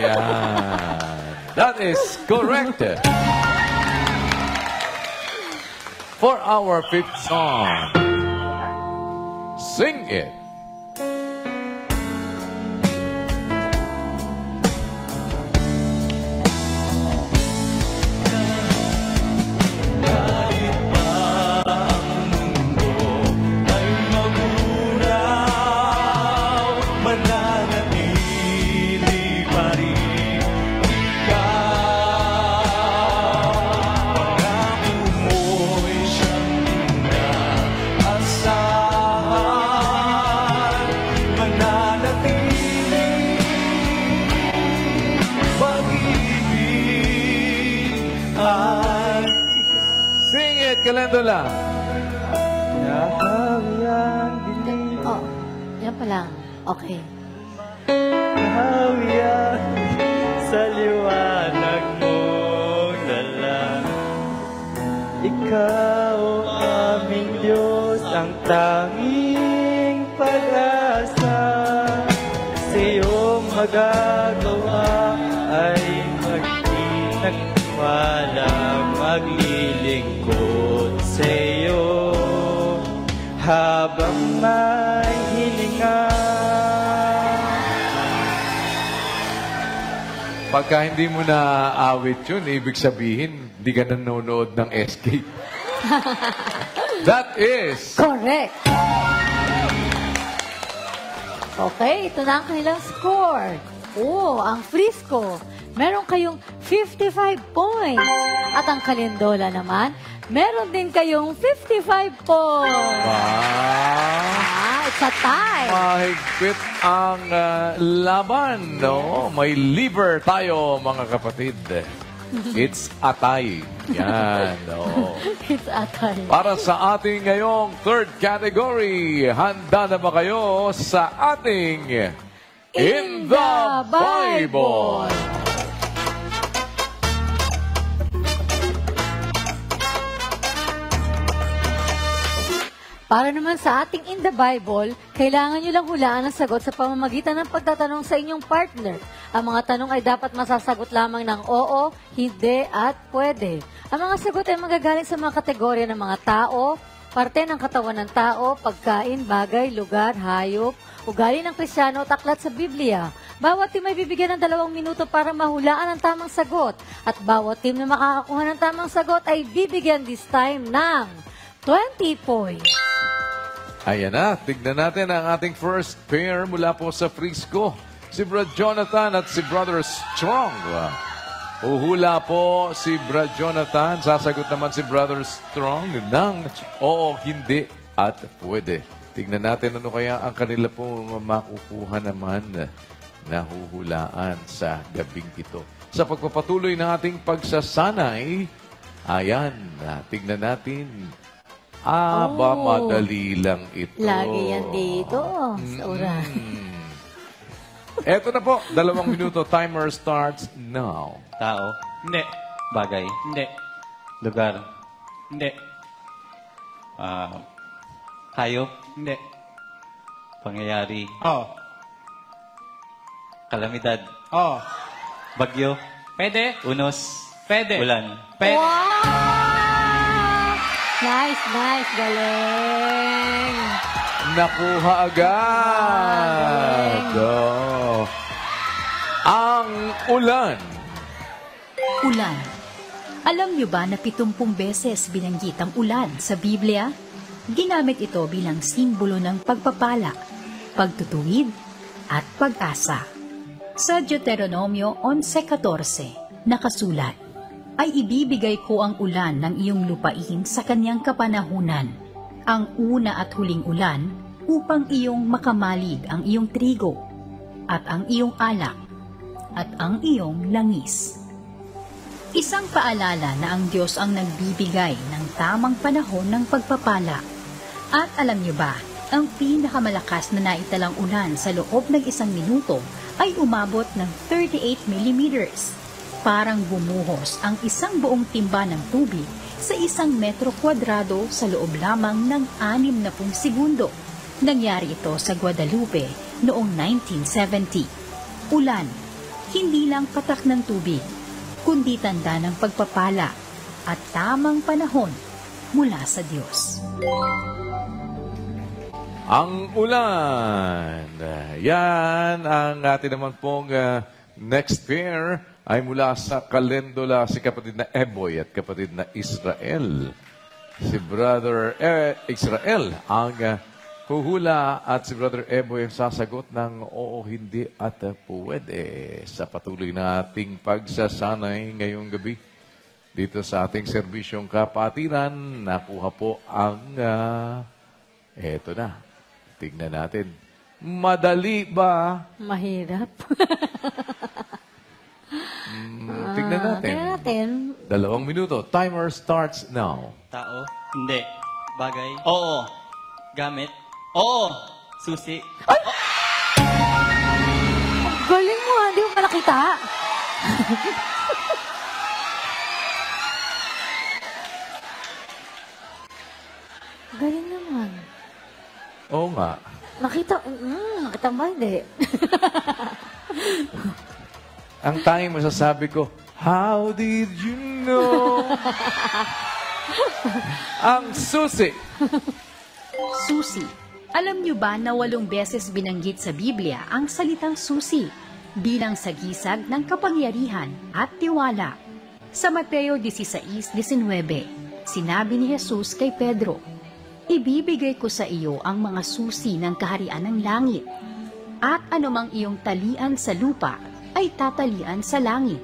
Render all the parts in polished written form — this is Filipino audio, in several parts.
Yeah. That is correct. For our fifth song, sing it. Sing it, Calendula. Oh, yan pa lang. Okay. Hawiyan sa liwanag mo dala. Ikaw, aming Diyos, ang tanging pag-asa. Sa iyong magagawa ay magtinagwala, maglilingkod sa iyo habang may hilinga. Pagka hindi mo na awit yun, ibig sabihin, hindi ka nanonood ng Escape. That is... Correct. Okay, ito na ang kanilang score. Oh, ang Frisco, meron kayong 55 points. At ang Calendola naman, meron din kayong 55 points. Wow! It's a tie. Mahigpit ang laban, no? May liver tayo, mga kapatid. It's a tie. Yan, no? It's a tie. Para sa ating ngayong third category, handa na ba kayo sa ating In the Bible? Para naman sa ating In the Bible, kailangan nyo lang hulaan ang sagot sa pamamagitan ng pagtatanong sa inyong partner. Ang mga tanong ay dapat masasagot lamang ng oo, hindi, at pwede. Ang mga sagot ay magagaling sa mga kategorya ng mga tao, parte ng katawan ng tao, pagkain, bagay, lugar, hayop, ugali ng Kristiyano at aklat sa Biblia. Bawat team ay bibigyan ng 2 minuto para mahulaan ang tamang sagot. At bawat team na makakakuha ng tamang sagot ay bibigyan this time ng 20 points. Ayan na, tignan natin ang ating first pair mula po sa Frisco. Si Brad Jonathan at si Brother Strong. Uhula po si Brad Jonathan. Sasagot naman si Brother Strong ng oo, hindi at pwede. Tignan natin ano kaya ang kanila po makukuha naman na huhulaan sa gabing ito. Sa pagpapatuloy ng ating pagsasanay, ayan, tignan natin. Madali lang ito. Lagi yan dito sa oras. Eto na po, 2 minuto. Timer starts now. Tao? Hindi. Bagay? Hindi. Lugar? Hindi. Hayop? Hindi. Pangyayari? Oh. Kalamidad? Oh. Bagyo? Pwede? Unos? Pwede. Ulan? Pwede. Wow! Nice, nice. Galing. Nakuha agad. Oh. Ang ulan. Ulan. Alam niyo ba na 70 beses binanggit ang ulan sa Biblia? Ginamit ito bilang simbolo ng pagpapala, pagtutuwid, at pag-asa. Sa Deuteronomio 11:14, nakasulat, ay ibibigay ko ang ulan ng iyong lupain sa kanyang kapanahunan, ang una at huling ulan upang iyong makamalig ang iyong trigo, at ang iyong alak, at ang iyong langis. Isang paalala na ang Diyos ang nagbibigay ng tamang panahon ng pagpapala. At alam niyo ba, ang pinakamalakas na naitalang ulan sa loob ng 1 minuto ay umabot ng 38 millimeters. Parang bumuhos ang isang buong timba ng tubig sa 1 metro kwadrado sa loob lamang ng 60 segundo. Nangyari ito sa Guadalupe noong 1970. Ulan, hindi lang patak ng tubig, kundi tanda ng pagpapala at tamang panahon mula sa Diyos. Ang ulan. Yan ang atin naman pong next pair ay mula sa Calendula, si kapatid na Eboy at kapatid na Israel. Si Brother Israel ang huhula at si Brother Eboy ang sasagot ng oo, hindi at pwede sa patuloy na ating pagsasanay ngayong gabi. Dito sa ating serbisyong kapatiran, nakuha po ang eto na. Tignan natin. Madali ba? Mahirap. Tignan natin. Tingnan natin. 2 minuto. Timer starts now. Tao? Hindi. Bagay? Oo. Gamit? Oo. Susi? Galing mo, hindi mo pa nakita. Galing naman. Oo nga. Nakita mo ba? Hindi. Ang tanging masasabi ko, how did you know? Ang susi. Susi. Alam niyo ba na 8 beses binanggit sa Biblia ang salitang susi bilang sagisag ng kapangyarihan at tiwala? Sa Mateo 16:19, sinabi ni Jesus kay Pedro, ibibigay ko sa iyo ang mga susi ng kaharian ng langit, at anumang iyong talian sa lupa ay tatalian sa langit,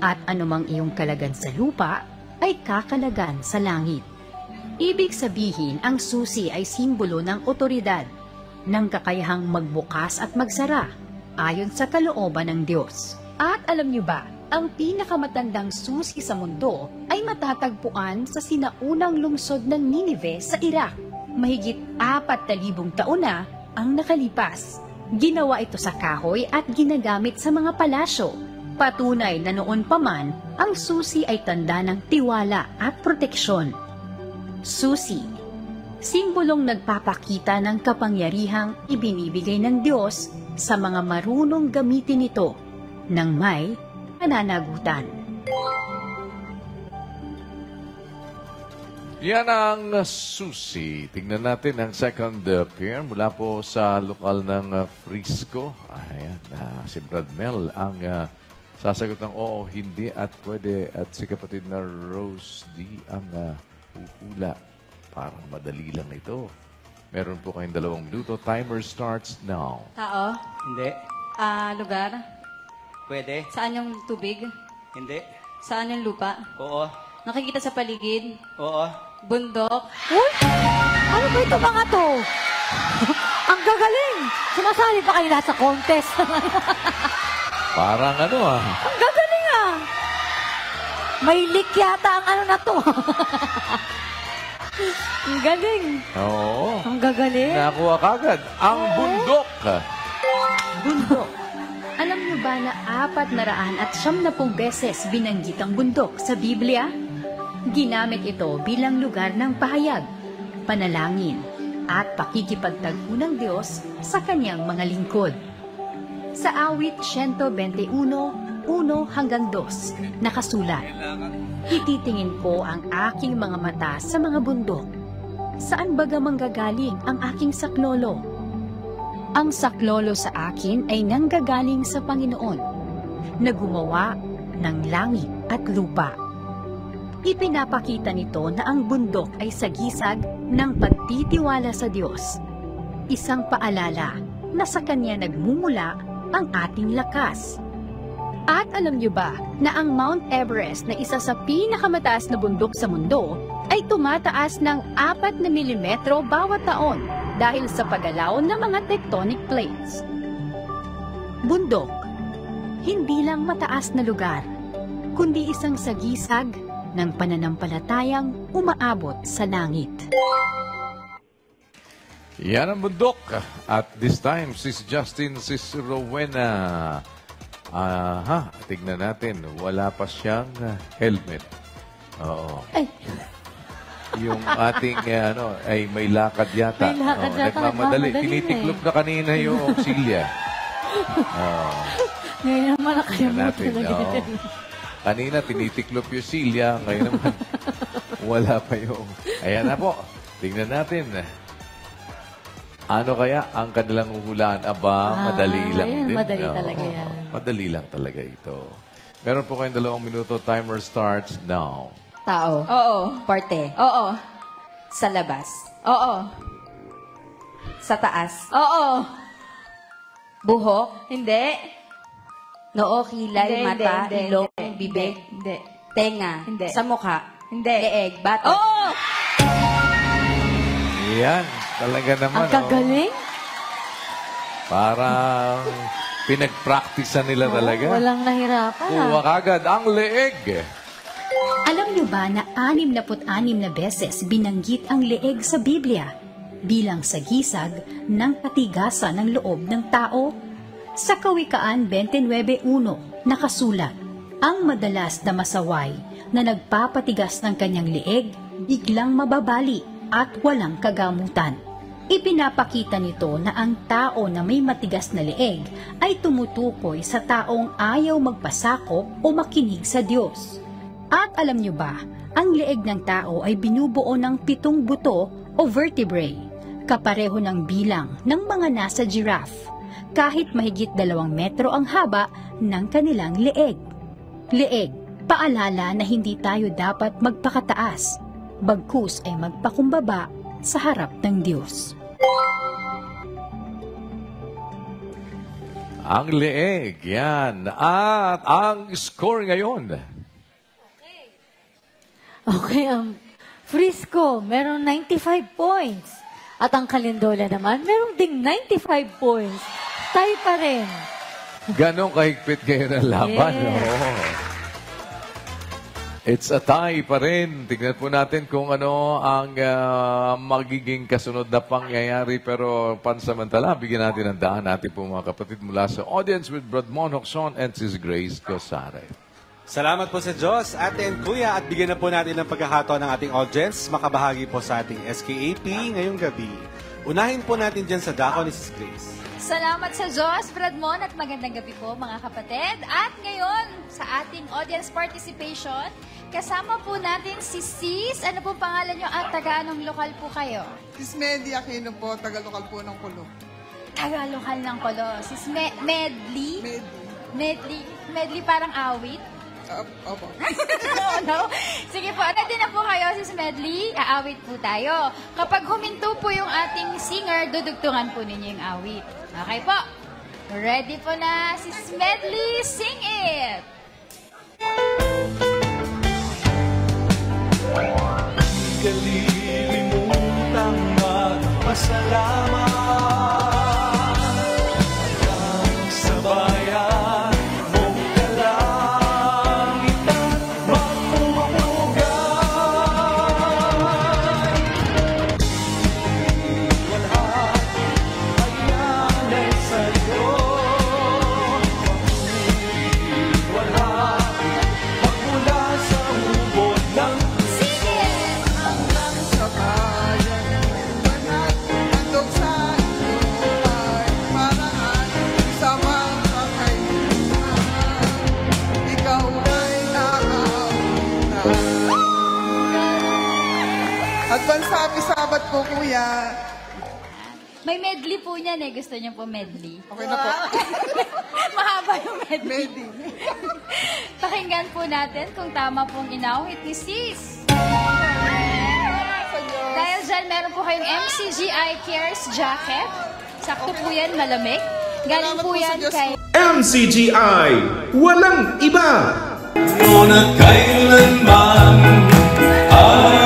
at anumang iyong kalagan sa lupa ay kakalagan sa langit. Ibig sabihin, ang susi ay simbolo ng otoridad, ng kakayahang magbukas at magsara, ayon sa kalooban ng Diyos. At alam niyo ba, ang pinakamatandang susi sa mundo ay matatagpuan sa sinaunang lungsod ng Ninive sa Iraq. Mahigit 4,000 taon na ang nakalipas. Ginawa ito sa kahoy at ginagamit sa mga palasyo. Patunay na noon pa man, ang susi ay tanda ng tiwala at proteksyon. Susi, simbolong nagpapakita ng kapangyarihang ibinibigay ng Diyos sa mga marunong gamitin ito ng may pananagutan. Yan ang susi. Tingnan natin ang second pair mula po sa lokal ng Frisco. Ayan, si Brad Mel ang sasagot ng oo, hindi at pwede. At si kapatid na Rose D ang huhula. Parang madali lang ito. Meron po kayong 2 minuto. Timer starts now. Tao? Hindi. Lugar? Pwede? Saan yung tubig? Hindi. Saan yung lupa? Oo. Nakikita sa paligid? Oo. Bundok? Uy! Ano ba ito mga to? Ang gagaling! Sumasali pa kayo lahat sa contest. Parang Ang gagaling ah! May leak yata ang ano na to. Ang galing. Oo. Ang gagaling. Nakuha kagad. Ang bundok. Bundok. Alam niyo ba na 470 beses binanggit ang bundok sa Biblia? Ginamit ito bilang lugar ng pahayag, panalangin, at pakikipagtagpo ng Diyos sa kanyang mga lingkod. Sa awit 121:1-2 nakasulat, ititingin ko ang aking mga mata sa mga bundok. Saan baga manggagaling ang aking saklolo? Ang saklolo sa akin ay nanggagaling sa Panginoon, na gumawa ng langit at lupa. Ipinapakita nito na ang bundok ay sagisag ng pagtitiwala sa Diyos. Isang paalala na sa Kanya nagmumula ang ating lakas. At alam niyo ba na ang Mount Everest na isa sa pinakamataas na bundok sa mundo ay tumataas ng 4 na milimetro bawat taon dahil sa paggalaw ng mga tectonic plates. Bundok, hindi lang mataas na lugar, kundi isang sagisag ng pananampalatayang umaabot sa langit. Yan ang bundok. At this time, Sis Justin, Sis Rowena. Tignan natin. Wala pa siyang helmet. Oo. Ay, Yung ating ay may lakad yata. May lakad yata, Nagmamadali. nagmamadali Tinitiklop na na kanina yung auxilia. Ngayon naman Tingnan nakalimutan natin. na Oo. ganyan. Kanina, tinitiklop yung silya. Ngayon naman, wala pa yung... Ayan na po. Tingnan natin. Ano kaya ang kanilang uhulaan? Aba, madali lang ayan, din. madali Oo. talaga yan. Madali lang talaga ito. Meron po kayong 2 minuto. Timer starts now. Tao. Oo. Parte. Oo. Sa labas. Oo. Sa taas. Oo. Buhok. Hindi. Noo, kilay, Hindi, mata, hindi, ilong, hindi, bibig, Hindi. tenga. Hindi. Sa mukha. Hindi. Leeg, batok. Oo. Yan. Talaga naman. Ang kagaling. Parang pinag-practicean nila talaga. Walang nahirapan. Kuha kagad ang leeg. Alam niyo ba na 66 na beses binanggit ang leeg sa Biblia bilang sagisag ng katigasan ng loob ng tao? Sa Kawikaan 29:1 nakasulat, ang madalas na masaway na nagpapatigas ng kanyang leeg biglang mababali at walang kagamutan. Ipinapakita nito na ang tao na may matigas na leeg ay tumutukoy sa taong ayaw magpasakop o makinig sa Diyos. At alam niyo ba, ang leeg ng tao ay binubuo ng 7 buto o vertebrae, kapareho ng bilang ng mga nasa giraffe, kahit mahigit 2 metro ang haba ng kanilang leeg. Leeg, paalala na hindi tayo dapat magpakataas, bagkus ay magpakumbaba sa harap ng Diyos. Ang leeg, yan. At ang score ngayon. Okay, Frisco, meron 95 points. At ang Kalindola naman, meron ding 95 points. Tayo pa rin. Ganon kahigpit kayo ng laban. Yes. Oo. It's a tie pa rin. Tignan po natin kung ano ang magiging kasunod na pangyayari. Pero pansamantala, bigyan natin ang daan natin po mga kapatid mula sa audience with Brad Mon Hoxon and Sis Grace Cosare. Salamat po sa Diyos, Ate and Kuya, at bigyan na po natin ng pagkakataon ng ating audience makabahagi po sa ating SKAP ngayong gabi. Unahin po natin dyan sa dako ni Sis Grace. Salamat sa Diyos, Bradmon, at magandang gabi po mga kapatid. At ngayon, sa ating audience participation, kasama po natin si Sis. Ano po pangalan nyo at taga-anong lokal po kayo? Sis Medi Aquino po, taga-lokal po ng Kulo. Taga-lokal ng Kolo. Sis Medley? Medi. Medley parang awit? Opo. No? Sige po, ready na po kayo, Sis Medley. Aawit po tayo. Kapag huminto po yung ating singer, dudugtungan po ninyo yung awit. Okay po. Ready po na, Sis Medley. Sing it! Kalilimutang magpasalamat hanggang sa bayan mong kalangitan magpupugay. Wala ayan ay sa'yo, wala magmula sa ubod ng Sing it! Sa bayan, manat, handog sa iyo ay paraan sa mga kaibigan. Ikaw ay nakaunan. Advance happy Sabat po, Kuya. May medley po niyan eh. Gusto niyo po medley? Okay na po. Mahaba yung medley. Medi. Pakinggan po natin kung tama pong inawit ni Sis. Dahil dyan, meron po kayong MCGI Cares jacket. Sakto po yan, malamig. Galing Salamat po po sa yan Diyos kay... MCGI, walang iba. Noon at kailanman ay